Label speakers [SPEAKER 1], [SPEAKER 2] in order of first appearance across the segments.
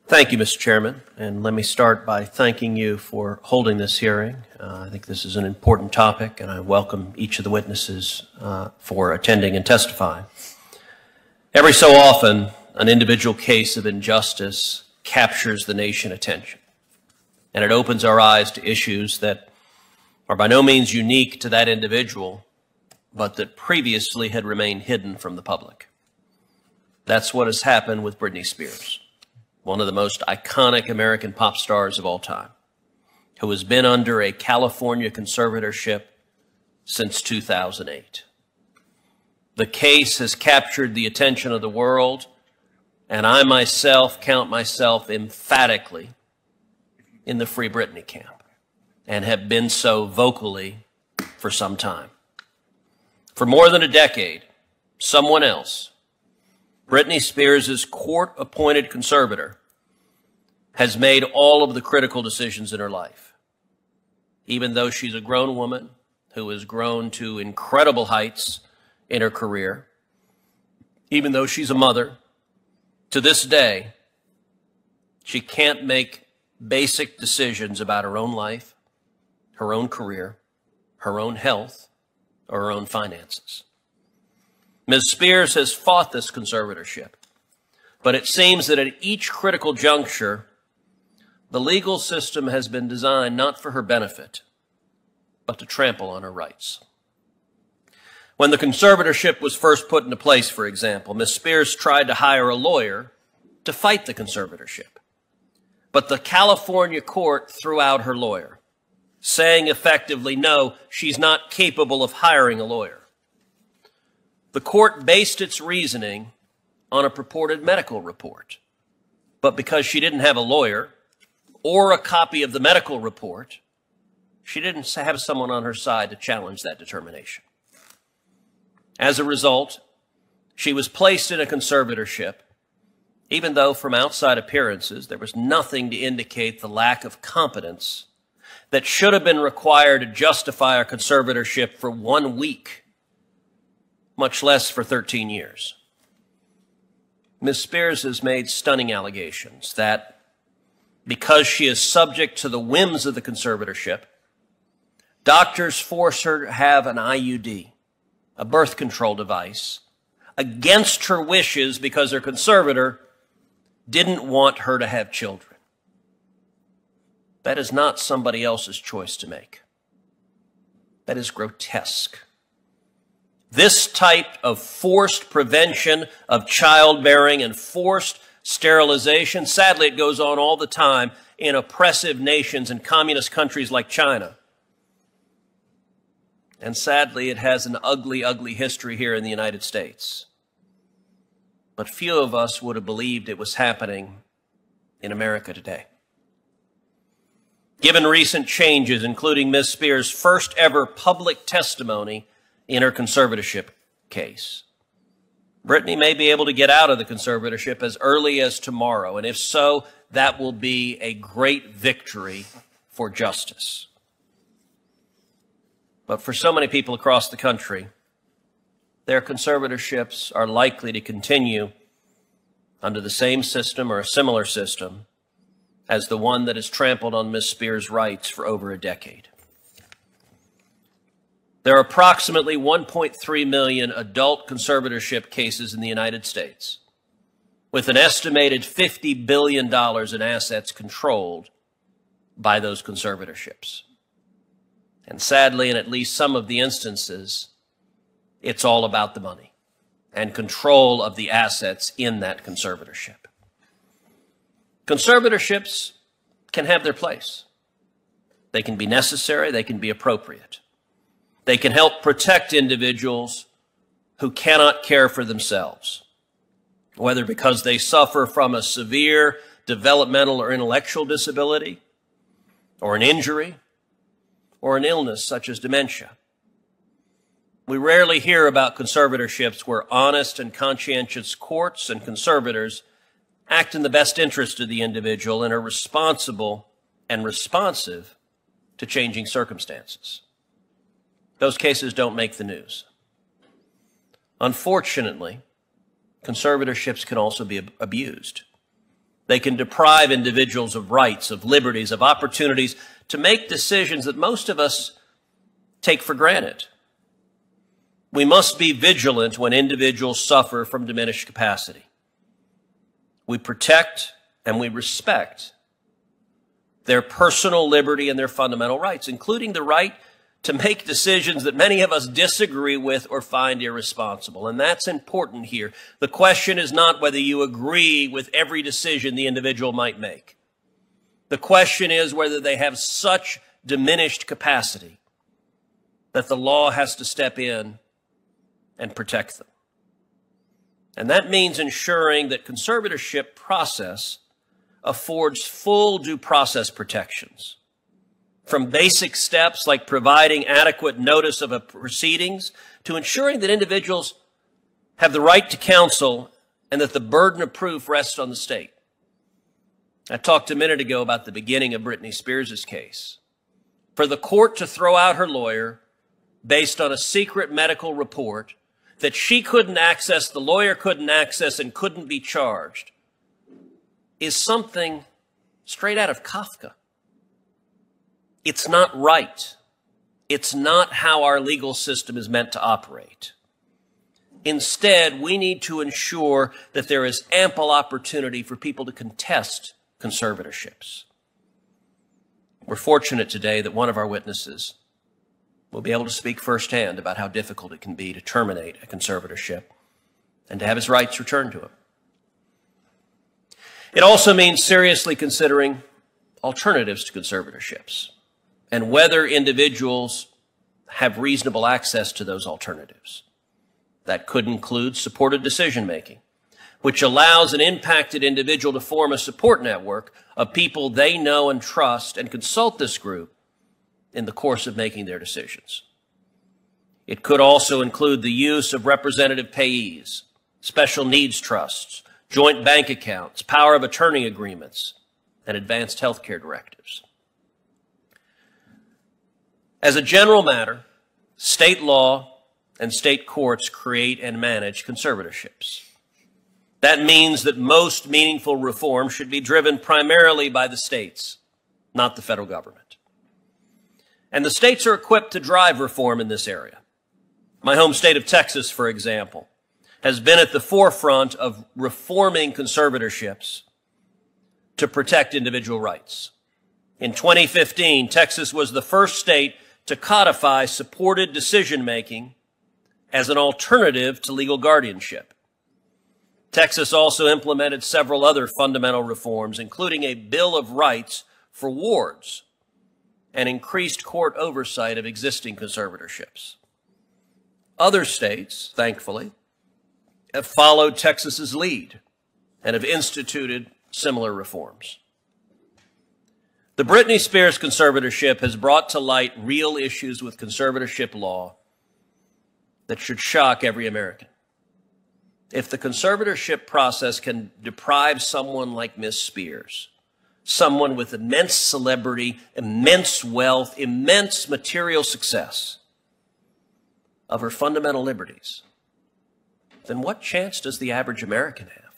[SPEAKER 1] Thank you, Mr. Chairman, and let me start by thanking you for holding this hearing. I think this is an important topic, and I welcome each of the witnesses for attending and testifying. Every so often, an individual case of injustice captures the nation's attention, and it opens our eyes to issues that are by no means unique to that individual, but that previously had remained hidden from the public. That's what has happened with Britney Spears, one of the most iconic American pop stars of all time, who has been under a California conservatorship since 2008. The case has captured the attention of the world, and I myself count myself emphatically in the Free Britney camp, and have been so vocally for some time. For more than a decade, someone else, Britney Spears' court-appointed conservator, has made all of the critical decisions in her life. Even though she's a grown woman who has grown to incredible heights in her career, even though she's a mother, to this day, she can't make basic decisions about her own life, her own career, her own health, or her own finances. Ms. Spears has fought this conservatorship, but it seems that at each critical juncture, the legal system has been designed not for her benefit, but to trample on her rights. When the conservatorship was first put into place, for example, Ms. Spears tried to hire a lawyer to fight the conservatorship, but the California court threw out her lawyer, saying effectively, no, she's not capable of hiring a lawyer. The court based its reasoning on a purported medical report, but because she didn't have a lawyer or a copy of the medical report, she didn't have someone on her side to challenge that determination. As a result, she was placed in a conservatorship, even though from outside appearances there was nothing to indicate the lack of competence that should have been required to justify a conservatorship for 1 week, much less for 13 years. Ms. Spears has made stunning allegations that because she is subject to the whims of the conservatorship, doctors force her to have an IUD, a birth control device, against her wishes because her conservator didn't want her to have children. That is not somebody else's choice to make. That is grotesque. This type of forced prevention of childbearing and forced sterilization, sadly it goes on all the time in oppressive nations and communist countries like China. And sadly it has an ugly, ugly history here in the United States. But few of us would have believed it was happening in America today. Given recent changes, including Ms. Spears' first ever public testimony in her conservatorship case, Britney may be able to get out of the conservatorship as early as tomorrow, and if so, that will be a great victory for justice. But for so many people across the country, their conservatorships are likely to continue under the same system or a similar system as the one that has trampled on Ms. Spears' rights for over a decade. There are approximately 1.3 million adult conservatorship cases in the United States, with an estimated $50 billion in assets controlled by those conservatorships. And sadly, in at least some of the instances, it's all about the money and control of the assets in that conservatorship. Conservatorships can have their place. They can be necessary, they can be appropriate. They can help protect individuals who cannot care for themselves, whether because they suffer from a severe developmental or intellectual disability, or an injury, or an illness such as dementia. We rarely hear about conservatorships where honest and conscientious courts and conservators act in the best interest of the individual and are responsible and responsive to changing circumstances. Those cases don't make the news. Unfortunately, conservatorships can also be abused. They can deprive individuals of rights, of liberties, of opportunities to make decisions that most of us take for granted. We must be vigilant when individuals suffer from diminished capacity. We protect and we respect their personal liberty and their fundamental rights, including the right to make decisions that many of us disagree with or find irresponsible. And that's important here. The question is not whether you agree with every decision the individual might make. The question is whether they have such diminished capacity that the law has to step in and protect them. And that means ensuring that conservatorship process affords full due process protections, from basic steps like providing adequate notice of a proceedings to ensuring that individuals have the right to counsel and that the burden of proof rests on the state. I talked a minute ago about the beginning of Britney Spears' case. For the court to throw out her lawyer based on a secret medical report that she couldn't access, the lawyer couldn't access, and couldn't be charged is something straight out of Kafka. It's not right. It's not how our legal system is meant to operate. Instead, we need to ensure that there is ample opportunity for people to contest conservatorships. We're fortunate today that one of our witnesses will be able to speak firsthand about how difficult it can be to terminate a conservatorship and to have his rights returned to him. It also means seriously considering alternatives to conservatorships and whether individuals have reasonable access to those alternatives. That could include supported decision-making, which allows an impacted individual to form a support network of people they know and trust and consult this group in the course of making their decisions. It could also include the use of representative payees, special needs trusts, joint bank accounts, power of attorney agreements, and advanced health care directives. As a general matter, state law and state courts create and manage conservatorships. That means that most meaningful reform should be driven primarily by the states, not the federal government. And the states are equipped to drive reform in this area. My home state of Texas, for example, has been at the forefront of reforming conservatorships to protect individual rights. In 2015, Texas was the first state to codify supported decision-making as an alternative to legal guardianship. Texas also implemented several other fundamental reforms, including a Bill of Rights for wards and increased court oversight of existing conservatorships. Other states, thankfully, have followed Texas's lead and have instituted similar reforms. The Britney Spears conservatorship has brought to light real issues with conservatorship law that should shock every American. If the conservatorship process can deprive someone like Miss Spears, someone with immense celebrity, immense wealth, immense material success, of her fundamental liberties, then what chance does the average American have?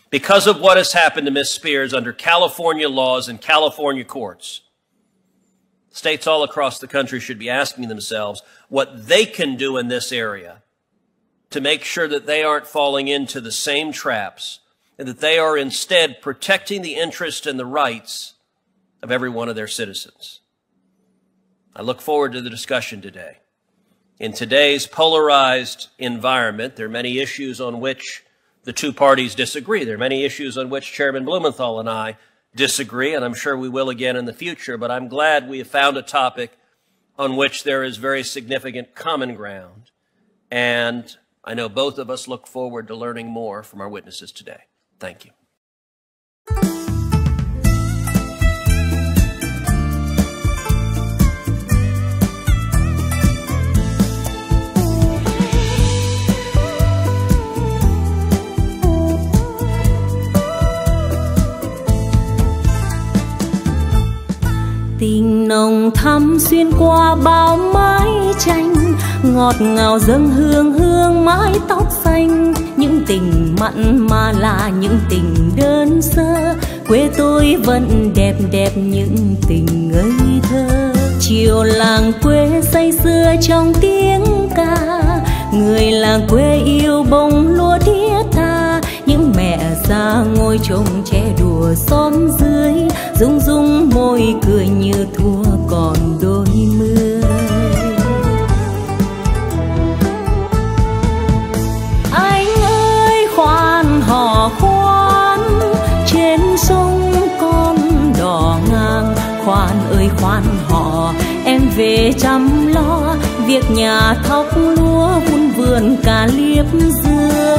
[SPEAKER 1] Because of what has happened to Miss Spears under California laws and California courts, states all across the country should be asking themselves what they can do in this area to make sure that they aren't falling into the same traps and that they are instead protecting the interests and the rights of every one of their citizens. I look forward to the discussion today. In today's polarized environment, there are many issues on which the two parties disagree. There are many issues on which Chairman Blumenthal and I disagree, and I'm sure we will again in the future, but I'm glad we have found a topic on which there is very significant common ground, and I know both of us look forward to learning more from our witnesses today. Thank you.
[SPEAKER 2] Tình nồng thắm xuyên qua bao mái tranh, ngọt ngào dâng hương hương mái tóc xanh, những tình mặn mà là những tình đơn sơ. Quê tôi vẫn đẹp đẹp những tình ngây thơ. Chiều làng quê say sưa trong tiếng ca, người làng quê yêu bông lúa thiết tha. Những mẹ già ngồi trông trẻ đùa xóm dưới, rung rung môi cười như thua còn đôi mươi. Anh ơi khoan hò khoan, trên sông con đò ngang. Khoan ơi khoan hò, em về chăm lo việc nhà thóc lúa vun vườn cà liếp dưa.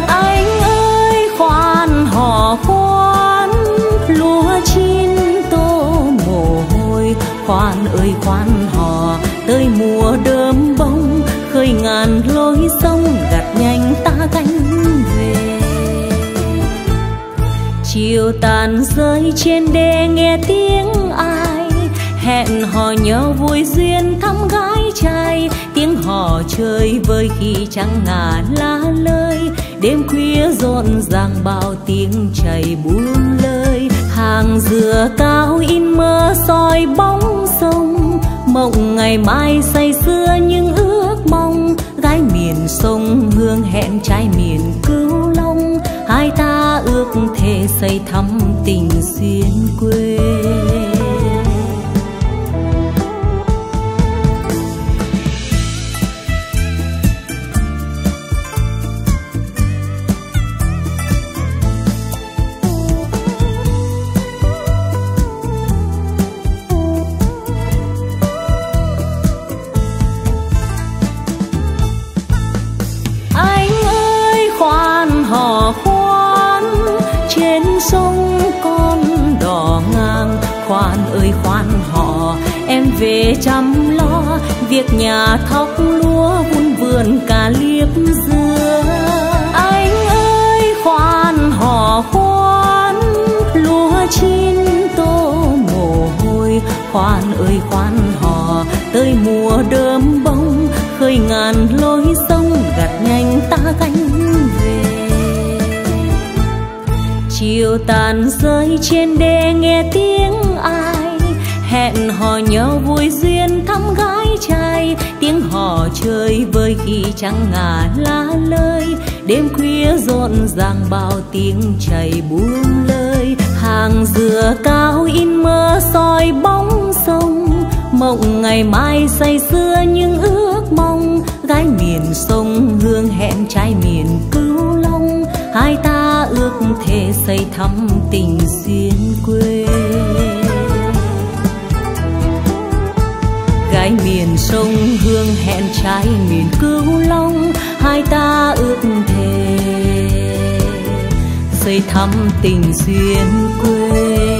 [SPEAKER 2] Anh ơi khoan hò khoan, lúa chín tô mồ hôi. Khoan ơi khoan hò, tới mùa đơm bông, khơi ngàn lối sông gặt nhanh ta gánh về. Chiều tàn rơi trên đê nghe tiếng ai, hẹn hò nhau vui duyên thăm gái trai. Tiếng hò chơi vơi khi trăng ngả lá lơi, đêm khuya rộn ràng bao tiếng chảy buông lơi. Hàng dừa cao in mơ soi bóng sông, mộng ngày mai say sưa những ước mong. Gái miền sông hương hẹn trai miền Cửu Long, hai ta ước thề xây thắm tình xuyên quê. Khoan ơi khoan hò, em về chăm lo việc nhà thóc lúa vun vườn cà liếp dưa. Anh ơi khoan hò khoan, lúa chín tô mồ hôi. Khoan ơi khoan hò, tới mùa đơm bông, khơi ngàn lối sông gặt nhanh ta gánh về. Chiều tàn rơi trên đê nghe tiếng ai, hẹn hò nhau vui duyên thăm gái trai. Tiếng hò chơi vơi khi trăng ngả lá lơi, đêm khuya rộn ràng bao tiếng chảy buông lơi. Hàng dừa cao in mơ soi bóng sông, mộng ngày mai say sưa những ước mong. Gái miền sông hương hẹn trai miền Cửu Long, hai ta ước thề xây thắm tình xuyên quê. Gái miền sông hương hẹn trai miền Cửu Long, hai ta ước thề xây thắm tình xuyên quê.